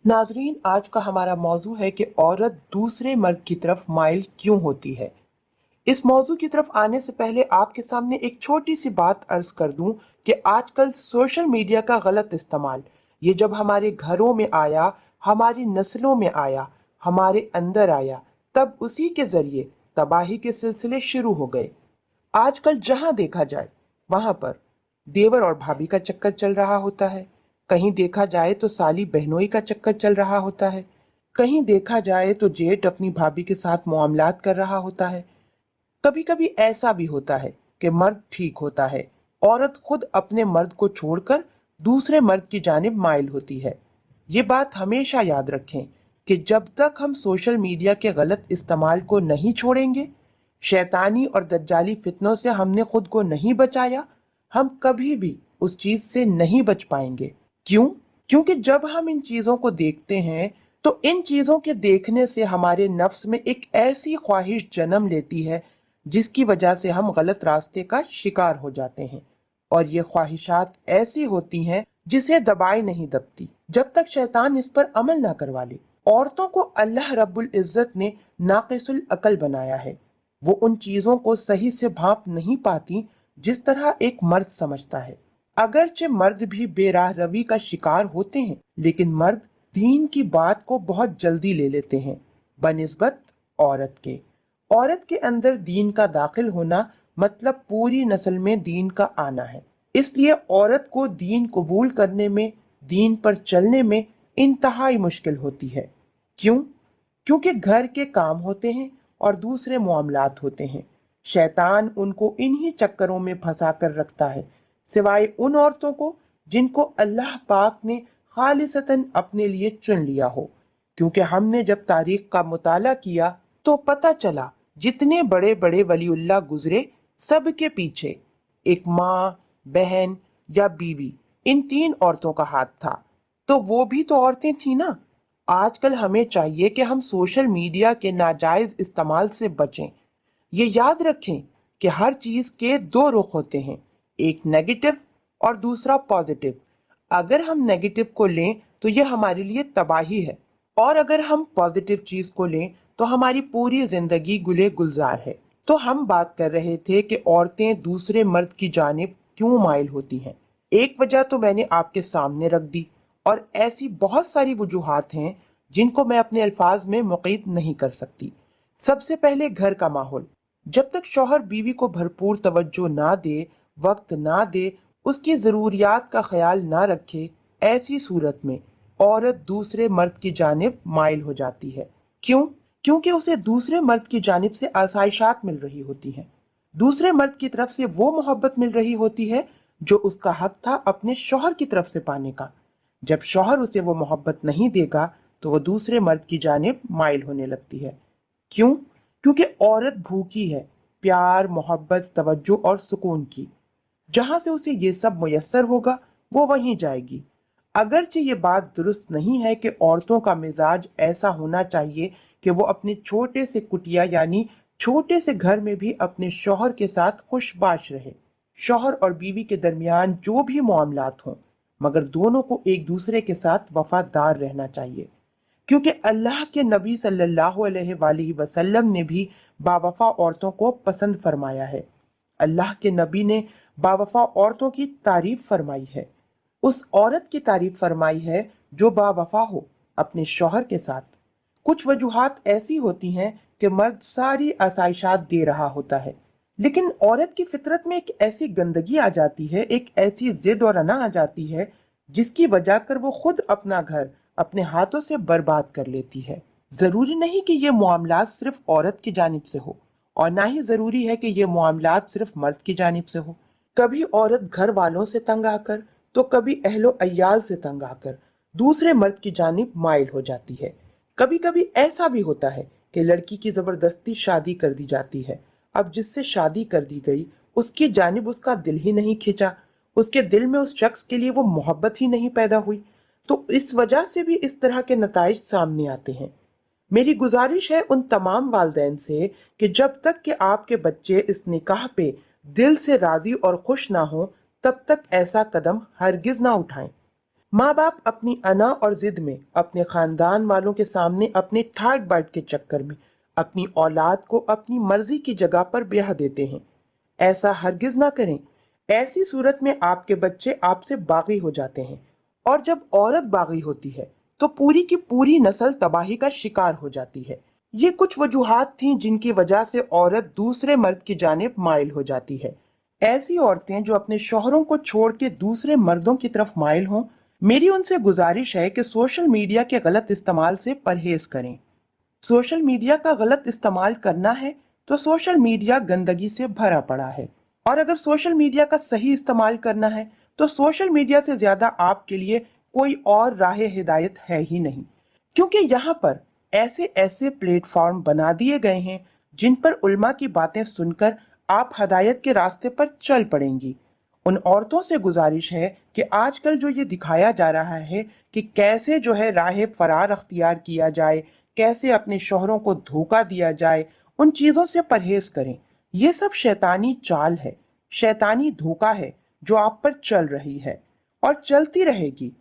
नाजरीन, आज का हमारा मौजू है कि औरत दूसरे मर्द की तरफ माइल क्यों होती है। इस मौजू की तरफ आने से पहले आपके सामने एक छोटी सी बात अर्ज कर दूं कि आजकल सोशल मीडिया का गलत इस्तेमाल, ये जब हमारे घरों में आया, हमारी नस्लों में आया, हमारे अंदर आया, तब उसी के जरिए तबाही के सिलसिले शुरू हो गए। आजकल जहां देखा जाए वहां पर देवर और भाभी का चक्कर चल रहा होता है। कहीं देखा जाए तो साली बहनोई का चक्कर चल रहा होता है। कहीं देखा जाए तो जेठ अपनी भाभी के साथ मुआमलात कर रहा होता है। कभी कभी ऐसा भी होता है कि मर्द ठीक होता है, औरत खुद अपने मर्द को छोड़कर दूसरे मर्द की जानिब माइल होती है। ये बात हमेशा याद रखें कि जब तक हम सोशल मीडिया के गलत इस्तेमाल को नहीं छोड़ेंगे, शैतानी और दज्जाली फितनों से हमने खुद को नहीं बचाया, हम कभी भी उस चीज से नहीं बच पाएंगे। क्यों? क्योंकि जब हम इन चीजों को देखते हैं तो इन चीजों के देखने से हमारे नफ्स में एक ऐसी ख्वाहिश जन्म लेती है जिसकी वजह से हम गलत रास्ते का शिकार हो जाते हैं। और ये ख्वाहिशात ऐसी होती हैं जिसे दबाए नहीं दबती जब तक शैतान इस पर अमल ना करवा ले। औरतों को अल्लाह रब्बुल इज्जत ने नाक़िसुल अकल बनाया है। वो उन चीजों को सही से भांप नहीं पाती जिस तरह एक मर्द समझता है। अगरचे मर्द भी बेराह रवी का शिकार होते हैं, लेकिन मर्द दीन की बात को बहुत जल्दी ले लेते हैं बनिस्बत औरत के। औरत के अंदर दीन का दाखिल होना मतलब पूरी नस्ल में दीन का आना है। इसलिए औरत को दीन कबूल करने में, दीन पर चलने में इंतहाई मुश्किल होती है। क्यों? क्योंकि घर के काम होते हैं और दूसरे मामलात होते हैं। शैतान उनको इन्हीं चक्करों में फंसा कर रखता है, सिवाय उन औरतों को जिनको अल्लाह पाक ने खालिसतन अपने लिए चुन लिया हो। क्योंकि हमने जब तारीख का मुताला किया तो पता चला जितने बड़े बड़े वलीउल्लाह गुजरे, सब के पीछे एक माँ, बहन या बीवी, इन तीन औरतों का हाथ था। तो वो भी तो औरतें थी ना। आजकल हमें चाहिए कि हम सोशल मीडिया के नाजायज इस्तेमाल से बचें। ये याद रखें कि हर चीज के दो रुख होते हैं, एक नेगेटिव और दूसरा पॉजिटिव। अगर हम नेगेटिव को लें तो ये हमारे लिए तबाही है, और अगर हम पॉजिटिव चीज को लें तो हमारी पूरी जिंदगी गुले गुलजार है। तो हम बात कर रहे थे कि औरतें दूसरे मर्द की जानिब क्यों माइल होती हैं। एक वजह तो मैंने आपके सामने रख दी, और ऐसी बहुत सारी वजूहात हैं जिनको मैं अपने अल्फाज में मुक़य्यद नहीं कर सकती। सबसे पहले घर का माहौल। जब तक शौहर बीवी को भरपूर तवज्जो ना दे, वक्त ना दे, उसकी ज़रूरियात का ख्याल ना रखे, ऐसी सूरत में औरत दूसरे मर्द की जानिब माइल हो जाती है। क्यों? क्योंकि उसे दूसरे मर्द की जानिब से आसाइशात मिल रही होती हैं। दूसरे मर्द की तरफ से वो मोहब्बत मिल रही होती है जो उसका हक था अपने शौहर की तरफ से पाने का। जब शौहर उसे वो मोहब्बत नहीं देगा तो वो दूसरे मर्द की जानिब माइल होने लगती है। क्यों? क्योंकि औरत भूखी है प्यार, मोहब्बत, तवज्जो और सुकून की। जहां से उसे ये सब मुयस्सर होगा वो वहीं जाएगी। अगरचे ये बात दुरुस्त नहीं है कि औरतों का मिजाज ऐसा होना चाहिए कि वो अपने छोटे से कुटिया यानी छोटे से घर में भी अपने शौहर के साथ खुशबाश रहे। शौहर और बीवी के दरमियान जो भी मामलात हों, मगर दोनों को एक दूसरे के साथ वफादार रहना चाहिए। क्योंकि अल्लाह के नबी सल्लल्लाहु अलैहि वसल्लम ने भी बावफा औरतों को पसंद फरमाया है। अल्लाह के नबी ने बावफा औरतों की तारीफ फरमाई है। उस औरत की तारीफ फरमाई है जो बावफा हो अपने शौहर के साथ। कुछ वजूहात ऐसी होती हैं कि मर्द सारी आसाइशात दे रहा होता है, लेकिन औरत की फितरत में एक ऐसी गंदगी आ जाती है, एक ऐसी जिद और अना आ जाती है जिसकी वजह कर वो खुद अपना घर अपने हाथों से बर्बाद कर लेती है। जरूरी नहीं कि ये मामलात सिर्फ औरत की जानिब से हो, और ना ही जरूरी है कि ये मामलात सिर्फ मर्द की जानिब से हो। कभी औरत घर वालों से तंग आकर तो कभी अहलो अय्याल से तंग आकर दूसरे मर्द की जानिब माइल हो जाती है। कभी कभी ऐसा भी होता है कि लड़की की जबरदस्ती शादी कर दी जाती है। अब जिससे शादी कर दी गई उसकी जानिब उसका दिल ही नहीं खिंचा, उसके दिल में उस शख्स के लिए वो मोहब्बत ही नहीं पैदा हुई। तो इस वजह से भी इस तरह के नताइज सामने आते हैं। मेरी गुजारिश है उन तमाम वालदैन से कि जब तक कि आपके बच्चे इस निकाह पे दिल से राजी और खुश ना हो, तब तक ऐसा कदम हरगिज ना उठाएं। माँ बाप अपनी अना और जिद में अपने खानदान वालों के सामने अपने ठाट बाट के चक्कर में अपनी औलाद को अपनी मर्जी की जगह पर ब्याह देते हैं। ऐसा हरगिज ना करें। ऐसी सूरत में आपके बच्चे आपसे बागी हो जाते हैं, और जब औरत बागी होती है तो पूरी की पूरी नस्ल तबाही का शिकार हो जाती है। ये कुछ वजूहात थीं जिनकी वजह से औरत दूसरे मर्द की जानिब माइल हो जाती है। ऐसी औरतें जो अपने शौहरों को छोड़ के दूसरे मर्दों की तरफ माइल हों, मेरी उनसे गुजारिश है कि सोशल मीडिया के गलत इस्तेमाल से परहेज करें। सोशल मीडिया का गलत इस्तेमाल करना है तो सोशल मीडिया गंदगी से भरा पड़ा है, और अगर सोशल मीडिया का सही इस्तेमाल करना है तो सोशल मीडिया से ज्यादा आपके लिए कोई और राह हिदायत है ही नहीं, क्योंकि यहाँ पर ऐसे ऐसे प्लेटफॉर्म बना दिए गए हैं जिन पर उल्मा की बातें सुनकर आप हदायत के रास्ते पर चल पड़ेंगी। उन औरतों से गुजारिश है कि आजकल जो ये दिखाया जा रहा है कि कैसे जो है राह फरार अख्तियार किया जाए, कैसे अपने शौहरों को धोखा दिया जाए, उन चीजों से परहेज करें। ये सब शैतानी चाल है, शैतानी धोखा है जो आप पर चल रही है और चलती रहेगी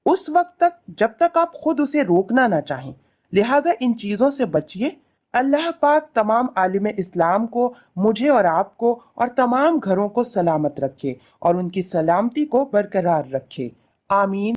उस वक्त तक जब तक आप खुद उसे रोकना ना चाहें। लिहाजा इन चीजों से बचिए। अल्लाह पाक तमाम आलिम इस्लाम को, मुझे और आपको और तमाम घरों को सलामत रखे और उनकी सलामती को बरकरार रखे। आमीन।